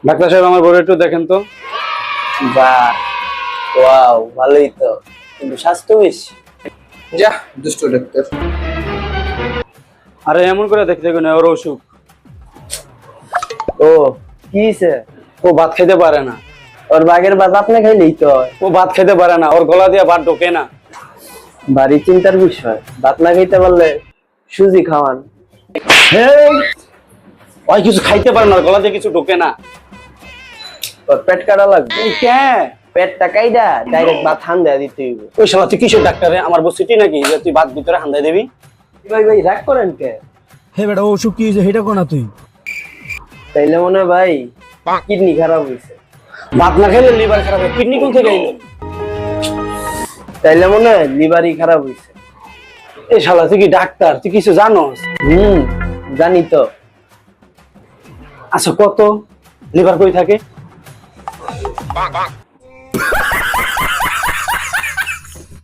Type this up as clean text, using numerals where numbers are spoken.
Doctor সাহেব আমার বড় একটু দেখেন তো। বাহ, ওয়াও, ভালোই তো, কিন্তু স্বাস্থ্য বেশি। যা দুষ্ট ডাক্তার। আরে এমন করে দেখতে না, ওর অসুখ। ও কি হইছে? ও ভাত খেতে পারে না। ওর বাঘের ভাত আপনি খাইলেই তো হয়। ও ভাত খেতে পারে না, ওর গলা দিয়ে ভাত ঢোকে না। ভারী চিন্তার বিষয়। ভাত না খাইতে পারলে সুজি খাওয়ান। ওই কিছু খাইতে পারে না, ওর গলা দিয়ে কিছু ঢোকে না। ওর পেট কাটা লাগবে। এই কে? পেটটা কাইডা ডাইরেক্ট ভাত হান্দা দিতে হইব। ওই শালা তুই কিসের ডাক্তারে? আমার বসিটি নাকি যে তুই ভাত ভিতরে হান্দাই দিবি? ভাই ভাই রাগ করেন কে? হে বেটা অসুখ কি হয়েছে সেটা কোনা তুই? তাইলে মনে হয় ভাই কিডনি খারাপ হইছে। ভাত না খেলে লিভার খারাপ হয়, কিডনি কোন থেকে এলো? তাইলে মনে হয় লিভারই খারাপ হইছে। এই শালা তুই কি ডাক্তার? তুই কিছু জানোস? জানি তো। আচ্ছা কত লিভার কই থাকে?